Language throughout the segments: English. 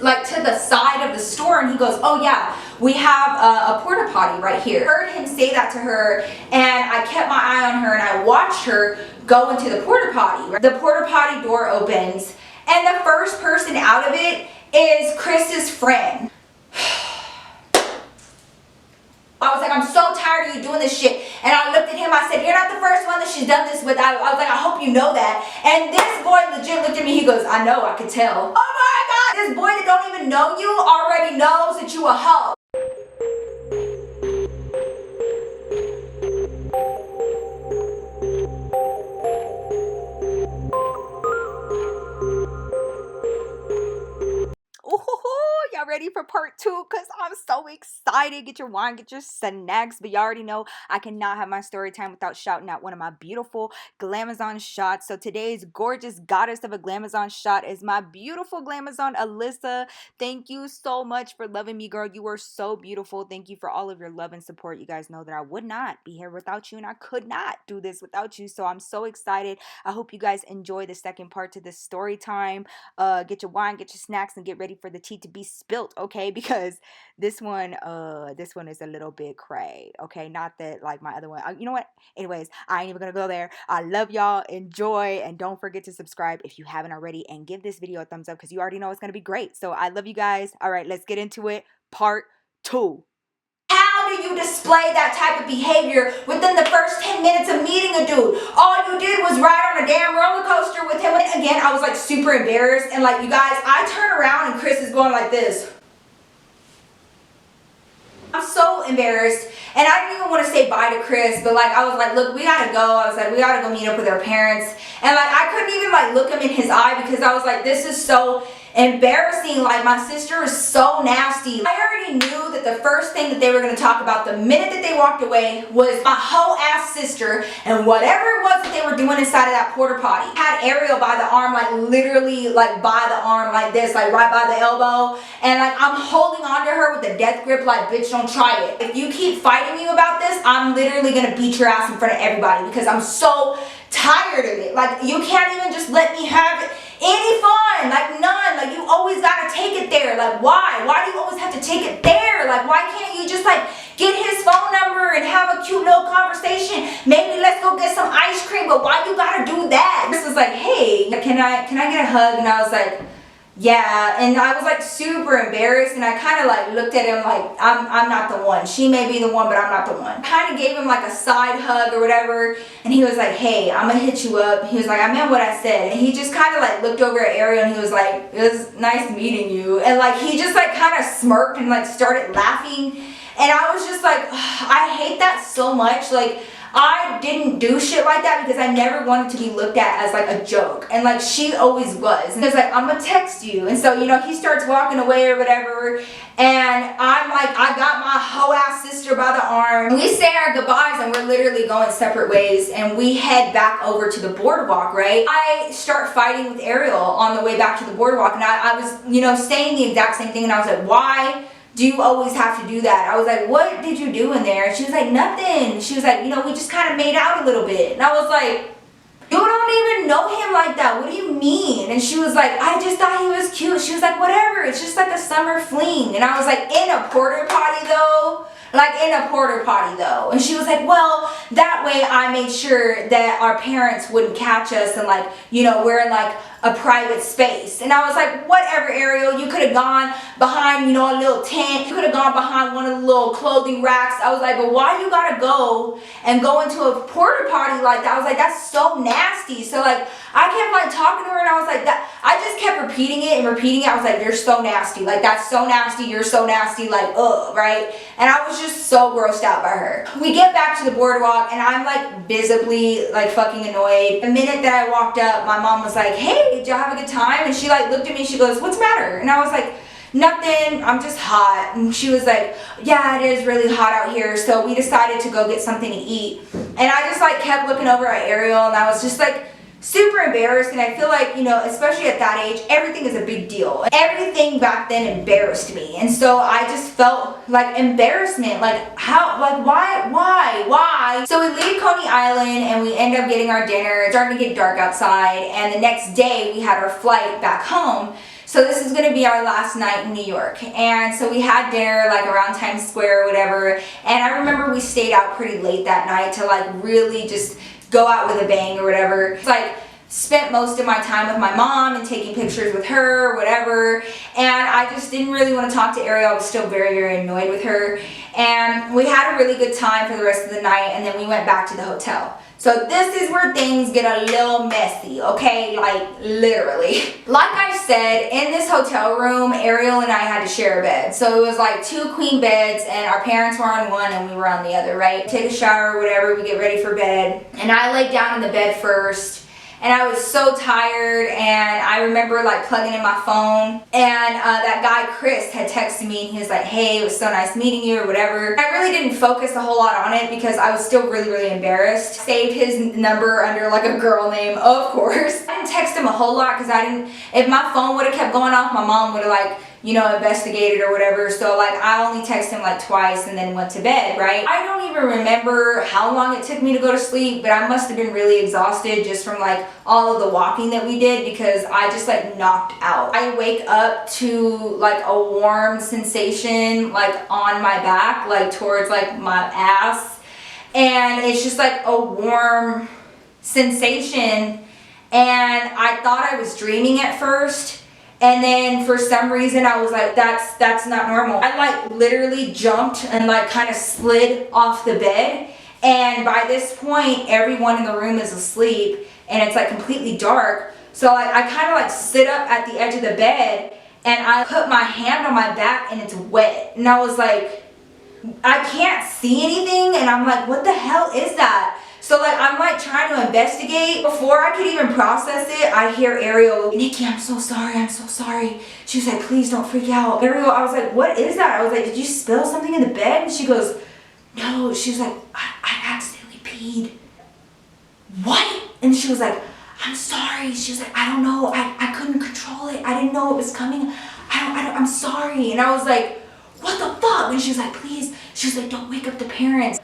like to the side of the store and he goes, oh yeah, we have a porta potty right here. I heard him say that to her, and I kept my eye on her and I watched her go into the porta potty. The porta potty door opens and the first person out of it is Chris's friend. I was like, I'm so tired of you doing this shit. And I looked at him, I said, you're not the first one that she's done this with. I was like, I hope you know that. And this boy legit looked at me, he goes, I know, I could tell. Oh my God, this boy that don't even know you already knows that you a hoe. Y'all ready for part 2? Because I'm so excited. Get your wine, get your snacks. But you already know I cannot have my story time without shouting out one of my beautiful Glamazon shots. So today's gorgeous goddess of a Glamazon shot is my beautiful Glamazon Alyssa. Thank you so much for loving me, girl. You are so beautiful. Thank you for all of your love and support. You guys know that I would not be here without you, and I could not do this without you. So I'm so excited. I hope you guys enjoy the second part to this story time. Get your wine, get your snacks, and get ready for the tea to be spilt, okay? Because this one is a little bit cray, okay? Not that like my other one. You know what? Anyways, I ain't even gonna go there. I love y'all. Enjoy, and don't forget to subscribe if you haven't already, and give this video a thumbs up because you already know it's gonna be great. So I love you guys. All right, let's get into it. Part 2. How do you display that type of behavior within the first 10 minutes of meeting a dude? All you did was ride on a damn roller coaster with him. And again, I was like super embarrassed. And like, you guys, I turn around and Chris is going like this. I'm so embarrassed. And I didn't even want to say bye to Chris, but like, I was like, look, we gotta go. I was like, we gotta go meet up with our parents. And like, I couldn't even like look him in his eye because I was like, this is so embarrassing. Like, my sister is so nasty. I already knew that the first thing that they were going to talk about the minute that they walked away was my whole ass sister and whatever it was that they were doing inside of that porta potty. I had Ariel by the arm, like literally like by the arm like this, like right by the elbow, and like I'm holding on to her with a death grip like, bitch, don't try it. If you keep fighting me about this, I'm literally going to beat your ass in front of everybody because I'm so tired of it. Like, you can't even just let me have any fun, like none. Like, you always gotta take it there. Like, why do you always have to take it there? Like, why can't you just like get his phone number and have a cute little conversation? Maybe let's go get some ice cream, but why you gotta do that? This was like, hey, can I get a hug? And I was like, yeah. And I was like super embarrassed, and I kind of like looked at him like, I'm not the one. She may be the one, but I'm not the one. Kind of gave him like a side hug or whatever, and he was like, hey, I'm gonna hit you up. He was like, I meant what I said. And he just kind of like looked over at Ariel and he was like, it was nice meeting you. And like, he just like kind of smirked and like started laughing, and I was just like, I hate that so much. Like, I didn't do shit like that because I never wanted to be looked at as like a joke, and like she always was. And it's like, I'm gonna text you. And so, you know, he starts walking away or whatever, and I'm like, I got my hoe ass sister by the arm, and we say our goodbyes, and we're literally going separate ways, and we head back over to the boardwalk, right? I start fighting with Ariel on the way back to the boardwalk, and I was, you know, saying the exact same thing, and I was like, why do you always have to do that? I was like, what did you do in there? And she was like, nothing. She was like, you know, we just kind of made out a little bit. And I was like, you don't even know him like that. What do you mean? And she was like, I just thought he was cute. She was like, whatever. It's just like a summer fling. And I was like, in a porta potty though? Like, in a porta potty though? And she was like, well, that way I made sure that our parents wouldn't catch us, and like, you know, we're in like a private space. And I was like, whatever, Ariel, you could have gone behind, you know, a little tent. You could have gone behind one of the little clothing racks. I was like, but why you gotta go into a porta potty like that? I was like, that's so nasty. So like, I kept like talking to her, and I was like, that. I just kept repeating it. I was like, you're so nasty. Like, that's so nasty. You're so nasty. Like, ugh, right? And I was just so grossed out by her. We get back to the boardwalk, and I'm like visibly like fucking annoyed. The minute that I walked up, my mom was like, hey, did y'all have a good time? And she like looked at me, she goes, what's the matter? And I was like, nothing, I'm just hot. And she was like, yeah, it is really hot out here. So we decided to go get something to eat. And I just like kept looking over at Ariel, and I was just like super embarrassed. And I feel like, you know, especially at that age, everything is a big deal. Everything back then embarrassed me. And so I just felt like embarrassment. Like, how, like, why? So we leave Coney Island, and we end up getting our dinner. It's starting to get dark outside, and the next day we had our flight back home. So this is gonna be our last night in New York. And so we had dinner like around Times Square or whatever. And I remember we stayed out pretty late that night to like really just go out with a bang or whatever. It's like, spent most of my time with my mom and taking pictures with her or whatever, and I just didn't really want to talk to Ariel. I was still very, very annoyed with her, and we had a really good time for the rest of the night, and then we went back to the hotel. So this is where things get a little messy, okay? Like, literally. Like I said, in this hotel room, Ariel and I had to share a bed. So it was like 2 queen beds, and our parents were on one and we were on the other, right? Take a shower or whatever, we get ready for bed, and I laid down in the bed first. And I was so tired, and I remember like plugging in my phone, and that guy Chris had texted me, and he was like, hey, it was so nice meeting you or whatever. I really didn't focus a whole lot on it because I was still really, really embarrassed. Saved his number under like a girl name, of course. I didn't text him a whole lot because I didn't, if my phone would have kept going off, my mom would have like, you know, investigated or whatever. So like I only texted him like twice and then went to bed, right? I don't even remember how long it took me to go to sleep, but I must have been really exhausted just from like all of the walking that we did because I just like knocked out. I wake up to like a warm sensation like on my back, like towards like my ass, and it's just like a warm sensation, and I thought I was dreaming at first. And then for some reason I was like, that's not normal. I like literally jumped and like kind of slid off the bed. And by this point, everyone in the room is asleep and it's like completely dark. So like I kind of like sit up at the edge of the bed and I put my hand on my back and it's wet. And I was like, I can't see anything. And I'm like, what the hell is that? So like I'm like trying to investigate. Before I could even process it, I hear Ariel, Nikki, I'm so sorry, I'm so sorry. She was like, please don't freak out. Ariel, I was like, what is that? I was like, did you spill something in the bed? And she goes, no. She was like, I accidentally peed. What? And she was like, I'm sorry. She was like, I don't know. I couldn't control it. I didn't know it was coming. I'm sorry. And I was like, what the fuck? And she was like, please. She was like, don't wake up the parents.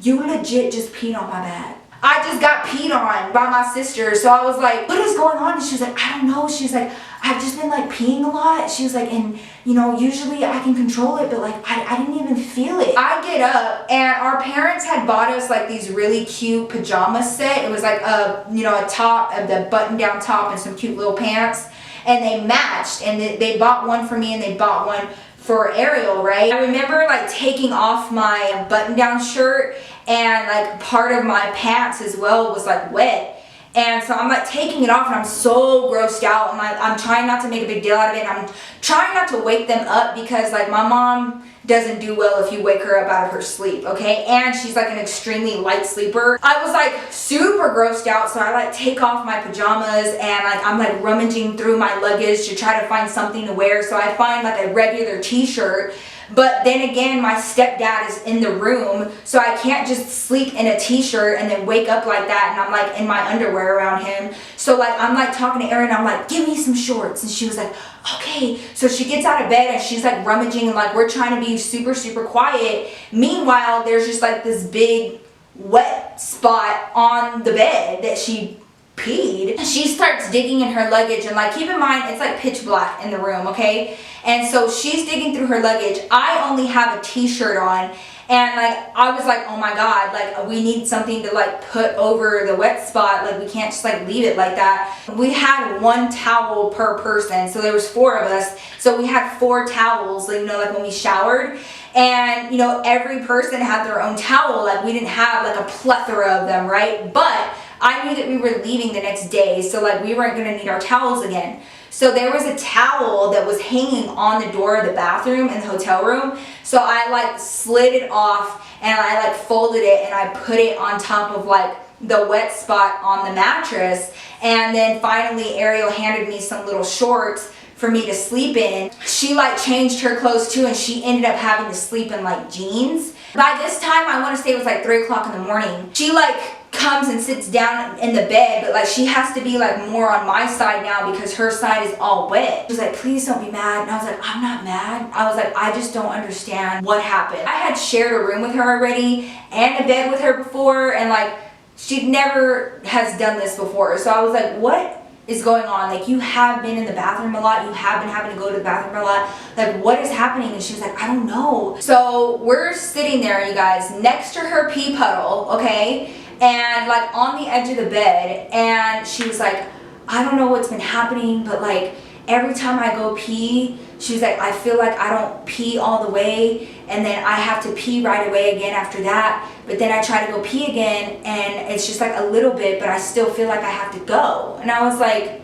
You legit just peed on my bed. I just got peed on by my sister. So I was like, what is going on? And she was like, I don't know. She's like, I've just been like peeing a lot. She was like, and you know, usually I can control it, but like I didn't even feel it. I get up and our parents had bought us like these really cute pajama set. It was like a, you know, a top, the button down top and some cute little pants. And they matched, and they bought one for me and they bought one for Ariel, right? I remember like taking off my button down shirt, and like part of my pants as well was like wet. And so I'm like taking it off and I'm so grossed out, and I'm trying not to make a big deal out of it. And I'm trying not to wake them up because like my mom doesn't do well if you wake her up out of her sleep, okay? And she's like an extremely light sleeper. I was like super grossed out, so I like take off my pajamas and like I'm like rummaging through my luggage to try to find something to wear. So I find like a regular t-shirt. But then again, my stepdad is in the room, so I can't just sleep in a t-shirt and then wake up like that and I'm like in my underwear around him. So like I'm like talking to Erin, I'm like, give me some shorts. And she was like, okay. So she gets out of bed and she's like rummaging, and like we're trying to be super, super quiet. Meanwhile, there's just like this big wet spot on the bed that she peed. She starts digging in her luggage, and like keep in mind it's like pitch black in the room, okay? And so she's digging through her luggage. I only have a t-shirt on, and like I was like, oh my god, like we need something to like put over the wet spot. Like we can't just like leave it like that. We had 1 towel per person, so there was 4 of us, so we had 4 towels, you know, like when we showered. And you know, every person had their own towel. Like we didn't have like a plethora of them, right? But I knew that we were leaving the next day, so like we weren't gonna need our towels again. So there was a towel that was hanging on the door of the bathroom in the hotel room. So I like slid it off and I like folded it and I put it on top of like the wet spot on the mattress. And then finally Ariel handed me some little shorts for me to sleep in. She like changed her clothes too, and she ended up having to sleep in like jeans. By this time, I want to say it was like 3 o'clock in the morning. She like comes and sits down in the bed, but like she has to be like more on my side now because her side is all wet. She was like, please don't be mad. And I was like, I'm not mad. I was like, I just don't understand what happened. I had shared a room with her already and a bed with her before, and like she never has done this before. So I was like, what is going on? Like, you have been in the bathroom a lot. You have been having to go to the bathroom a lot. Like, what is happening? And she was like, I don't know. So we're sitting there, you guys, next to her pee puddle, okay? And like on the edge of the bed. And she was like, I don't know what's been happening, but like every time I go pee, she was like, I feel like I don't pee all the way, and then I have to pee right away again after that, but then I try to go pee again and it's just like a little bit, but I still feel like I have to go. And I was like,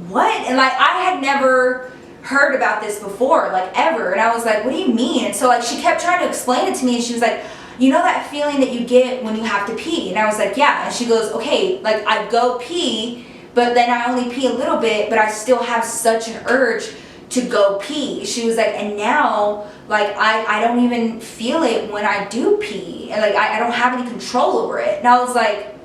what? And like, I had never heard about this before, like ever. And I was like, what do you mean? And so like she kept trying to explain it to me, and she was like, you know that feeling that you get when you have to pee? And I was like, yeah. And she goes, okay, like I go pee, but then I only pee a little bit, but I still have such an urge to go pee. She was like, and now, like, I don't even feel it when I do pee. And like, I don't have any control over it. And I was like,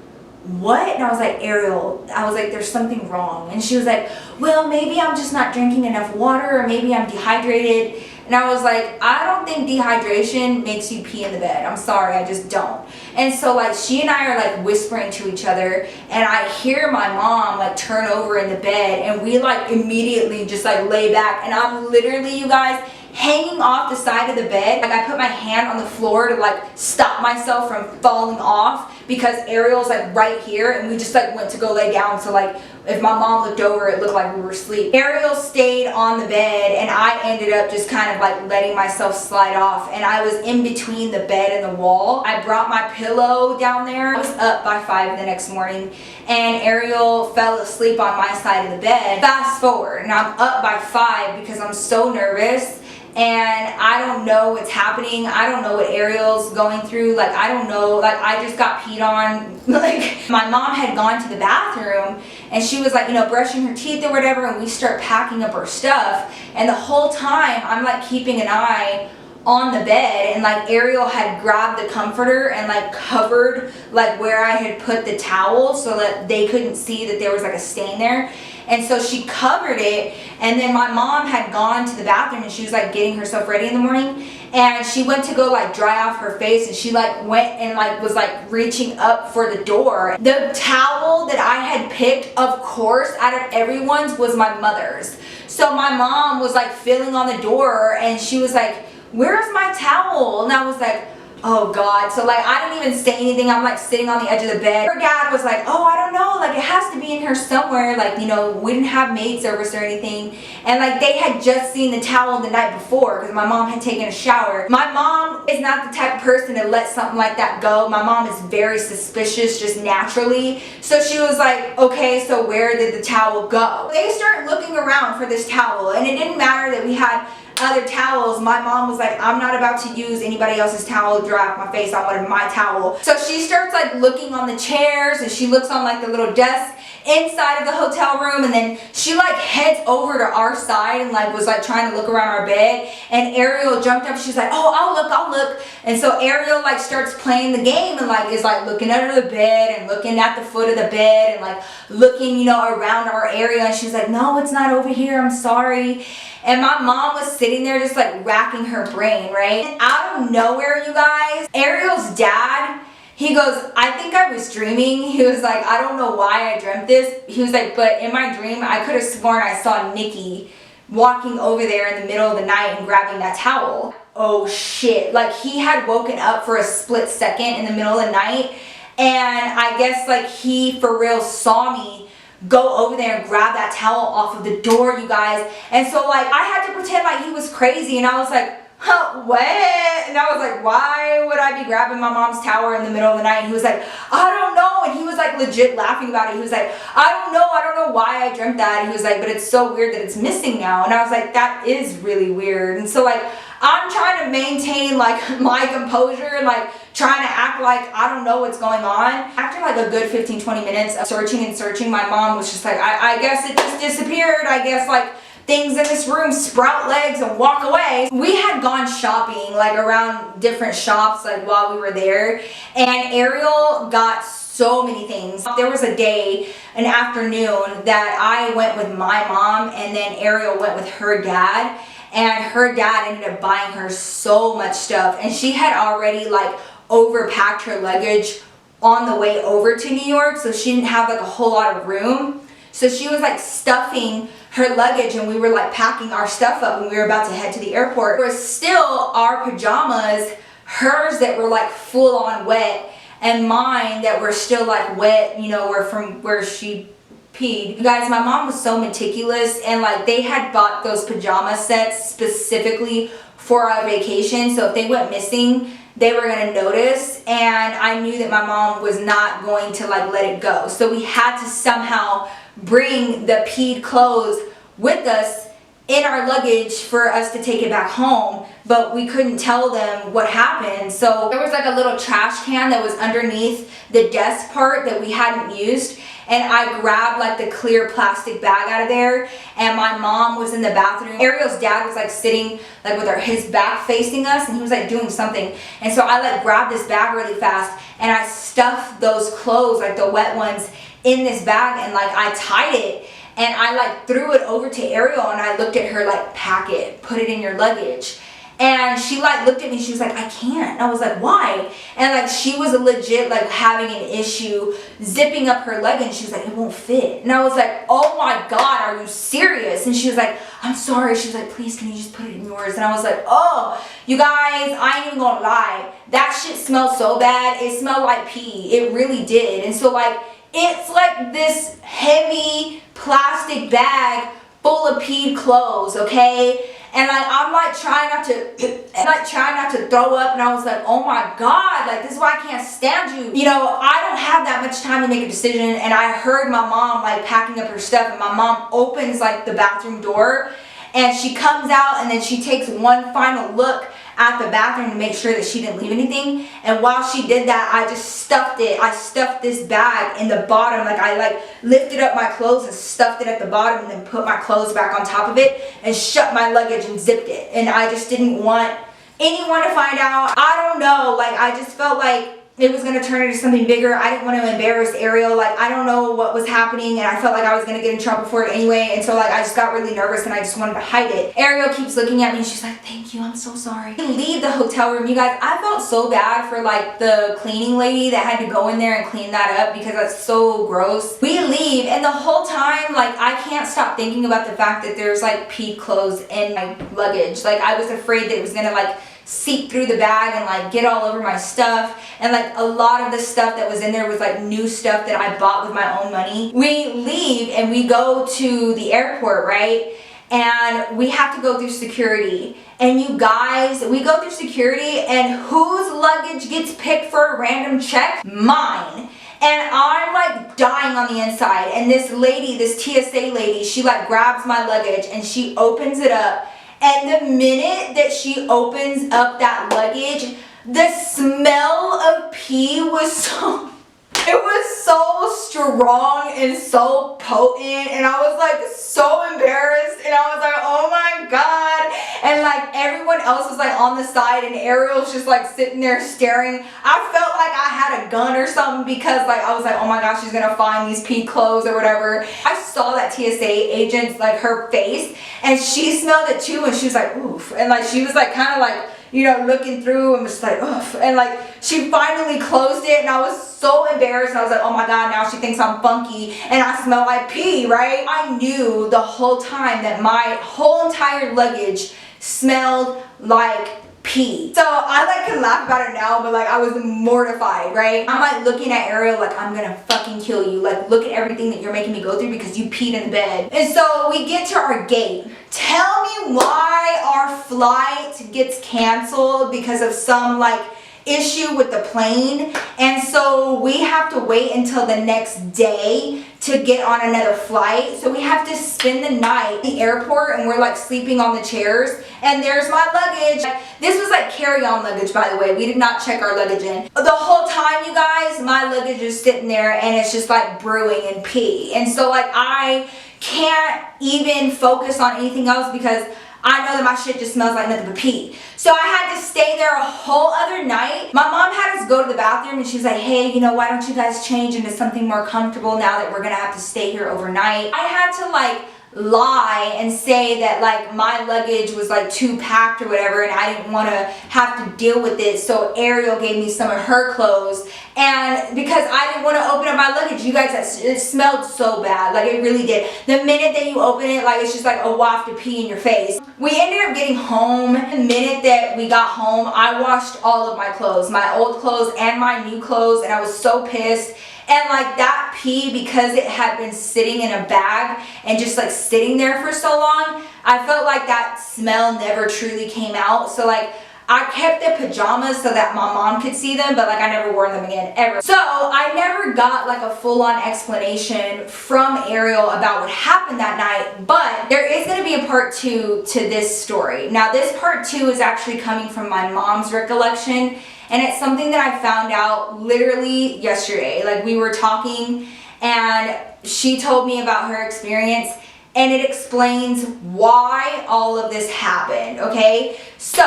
what? And I was like, Ariel, I was like, there's something wrong. And she was like, well, maybe I'm just not drinking enough water, or maybe I'm dehydrated. And I was like, I don't think dehydration makes you pee in the bed. I'm sorry, I just don't. And so like she and I are like whispering to each other, and I hear my mom like turn over in the bed, and we like immediately just like lay back, and I'm literally, you guys, hanging off the side of the bed. Like I put my hand on the floor to like stop myself from falling off, because Ariel's like right here, and we just like went to go lay down, so like if my mom looked over, it looked like we were asleep. Ariel stayed on the bed, and I ended up just kind of like letting myself slide off, and I was in between the bed and the wall. I brought my pillow down there. I was up by 5 the next morning, and Ariel fell asleep on my side of the bed. Fast forward, and I'm up by 5 because I'm so nervous, and I don't know what's happening. I don't know what Ariel's going through. Like, I don't know. Like, I just got peed on. Like, my mom had gone to the bathroom, and she was like, you know, brushing her teeth or whatever, and we start packing up our stuff. And the whole time, I'm like keeping an eye on the bed, and like Ariel had grabbed the comforter and like covered like where I had put the towel so that they couldn't see that there was like a stain there. And so she covered it, and then my mom had gone to the bathroom, and she was like getting herself ready in the morning, and she went to go like dry off her face, and she like went and like was like reaching up for the door. The towel that I had picked, of course, out of everyone's was my mother's. So my mom was like feeling on the door, and she was like, where's my towel? And I was like, oh God. So like I didn't even say anything. I'm like sitting on the edge of the bed. Her dad was like, oh, I don't know, like it has to be in here somewhere. Like, you know, we didn't have maid service or anything. And like they had just seen the towel the night before because my mom had taken a shower. My mom is not the type of person to let something like that go. My mom is very suspicious just naturally. So she was like, okay, so where did the towel go? They start looking around for this towel, and it didn't matter that we had other towels. My mom was like, I'm not about to use anybody else's towel to dry off my face. I wanted my towel. So she starts like looking on the chairs, and she looks on like the little desk inside of the hotel room, and then she like heads over to our side and like was like trying to look around our bed, and Ariel jumped up. She's like, oh, I'll look. And so Ariel like starts playing the game, and like is like looking under the bed and looking at the foot of the bed and like looking, you know, around our area, and she's like, no, it's not over here, I'm sorry. And my mom was sitting there just like racking her brain, right? And out of nowhere, you guys, Ariel's dad, he goes, I think I was dreaming. He was like, I don't know why I dreamt this. He was like, but in my dream, I could have sworn I saw Nikki walking over there in the middle of the night and grabbing that towel. Oh shit. Like he had woken up for a split second in the middle of the night. And I guess like he for real saw me go over there and grab that towel off of the door, you guys. And so like I had to pretend like he was crazy, and I was like, huh, what? And I was like, why would I be grabbing my mom's towel in the middle of the night? And he was like, I don't know. And he was like legit laughing about it. He was like, I don't know why I dreamt that. And he was like, but it's so weird that it's missing now. And I was like, that is really weird. And so like I'm trying to maintain like my composure and like trying to act like I don't know what's going on. After like a good 15-20 minutes of searching, my mom was just like, I guess it just disappeared. I guess like things in this room sprout legs and walk away. We had gone shopping like around different shops like while we were there, and Ariel got so many things. There was a day, an afternoon, that I went with my mom, and then Ariel went with her dad, and her dad ended up buying her so much stuff, and she had already like overpacked her luggage on the way over to New York, so she didn't have like a whole lot of room. So she was like stuffing her luggage, and we were like packing our stuff up, and we were about to head to the airport. There was still our pajamas, hers that were like full on wet, and mine that were still like wet, you know, were from where she peed. You guys, my mom was so meticulous, and like they had bought those pajama sets specifically for our vacation, so if they went missing, they were gonna notice, and I knew that my mom was not going to like let it go. So we had to somehow bring the peed clothes with us in our luggage for us to take it back home, but we couldn't tell them what happened. So there was like a little trash can that was underneath the desk part that we hadn't used, and I grabbed like the clear plastic bag out of there, and my mom was in the bathroom. Ariel's dad was like sitting like with his back facing us, and he was like doing something, and so I like grabbed this bag really fast, and I stuffed those clothes, like the wet ones, in this bag, and like I tied it, and I like threw it over to Ariel, and I looked at her like, pack it, put it in your luggage. And she like looked at me, she was like, I can't. And I was like, why? And like she was legit like having an issue zipping up her leg, and she was like, it won't fit. And I was like, oh my God, are you serious? And she was like, I'm sorry. She was like, please, can you just put it in yours? And I was like, oh, you guys, I ain't even gonna lie. That shit smelled so bad. It smelled like pee. It really did. And so like, it's like this heavy plastic bag full of peed clothes, okay? And like I'm like trying not to throw up, and I was like, oh my God, like this is why I can't stand you. You know, I don't have that much time to make a decision, and I heard my mom like packing up her stuff, and my mom opens like the bathroom door, and she comes out, and then she takes one final look at the bathroom to make sure that she didn't leave anything. And while she did that, I just stuffed it. I stuffed this bag in the bottom. Like I like lifted up my clothes and stuffed it at the bottom, and then put my clothes back on top of it and shut my luggage and zipped it. And I just didn't want anyone to find out. I don't know, like I just felt like it was going to turn into something bigger. I didn't want to embarrass Ariel. Like I don't know what was happening, and I felt like I was going to get in trouble for it anyway, and so like I just got really nervous, and I just wanted to hide it. Ariel keeps looking at me, and she's like, thank you, I'm so sorry. We leave the hotel room. You guys, I felt so bad for like the cleaning lady that had to go in there and clean that up, because that's so gross. We leave, and the whole time like I can't stop thinking about the fact that there's like pee clothes in my luggage. Like I was afraid that it was going to like seep through the bag and like get all over my stuff, and like a lot of the stuff that was in there was like new stuff that I bought with my own money. We leave and we go to the airport, right? And we have to go through security, and you guys, we go through security, and whose luggage gets picked for a random check? Mine. And I'm like dying on the inside, and this lady, this TSA lady, she like grabs my luggage and she opens it up. And the minute that she opens up that luggage, the smell of pee was so, it was so strong and so potent, and I was like so embarrassed, and I was like, oh my God. And like everyone else was like on the side, and Ariel's just like sitting there staring. I felt like I had a gun or something, because like I was like, oh my gosh, she's gonna find these pee clothes or whatever. I saw that TSA agent's like her face, and she smelled it too, and she was like, oof. And like she was like kind of like, you know, looking through and was like, oof. And like she finally closed it, and I was so embarrassed, and I was like, oh my God, now she thinks I'm funky and I smell like pee, right? I knew the whole time that my whole entire luggage smelled like pee. So I like can laugh about it now, but like I was mortified, right? I'm like looking at Ariel like, I'm gonna fucking kill you. Like look at everything that you're making me go through because you peed in the bed. And so we get to our gate. Tell me why our flight gets canceled because of some like issue with the plane, and so we have to wait until the next day to get on another flight. So we have to spend the night at the airport, and we're like sleeping on the chairs, and there's my luggage. This was like carry-on luggage, by the way. We did not check our luggage in. The whole time, you guys, my luggage is sitting there, and it's just like brewing and pee. And so like I can't even focus on anything else because I know that my shit just smells like nothing but pee. So I had to stay there a whole other night. My mom had us go to the bathroom, and she was like, hey, you know, why don't you guys change into something more comfortable now that we're gonna have to stay here overnight? I had to like lie and say that like my luggage was like too packed or whatever, and I didn't want to have to deal with it, so Ariel gave me some of her clothes. And because I didn't want to open up my luggage, you guys, it smelled so bad, like it really did. The minute that you open it, like it's just like a waft of pee in your face. We ended up getting home. The minute that we got home, I washed all of my clothes, my old clothes and my new clothes, and I was so pissed. And like that pee, because it had been sitting in a bag and just like sitting there for so long, I felt like that smell never truly came out. So like I kept the pajamas so that my mom could see them, but like I never wore them again, ever. So I never got like a full-on explanation from Ariel about what happened that night, but there is going to be a part 2 to this story. Now this part 2 is actually coming from my mom's recollection, and it's something that I found out literally yesterday. Like we were talking and she told me about her experience, and it explains why all of this happened, okay? So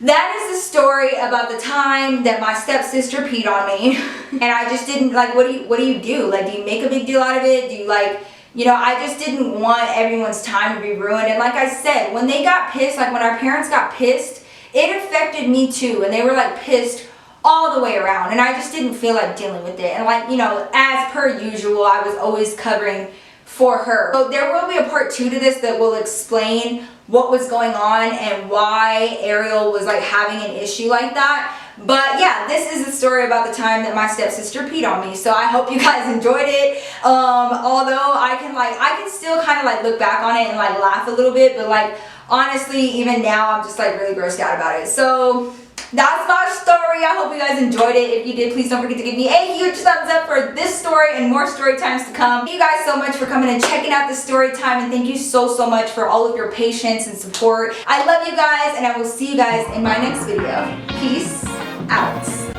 that is the story about the time that my stepsister peed on me. And I just didn't, like, what do you do? Like, do you make a big deal out of it? Do you, like, you know, I just didn't want everyone's time to be ruined. And like I said, when they got pissed, like when our parents got pissed, it affected me too. And they were like pissed all the way around. And I just didn't feel like dealing with it. And like, you know, as per usual, I was always covering for her. So there will be a part 2 to this that will explain what was going on and why Ariel was like having an issue like that. But yeah, this is the story about the time that my stepsister peed on me. So I hope you guys enjoyed it. Although I can still kind of like look back on it and like laugh a little bit, but like honestly, even now I'm just like really grossed out about it. So that's my story. I hope you guys enjoyed it. If you did, please don't forget to give me a huge thumbs up for this story and more story times to come. Thank you guys so much for coming and checking out the story time, and thank you so much for all of your patience and support. I love you guys, and I will see you guys in my next video. Peace out.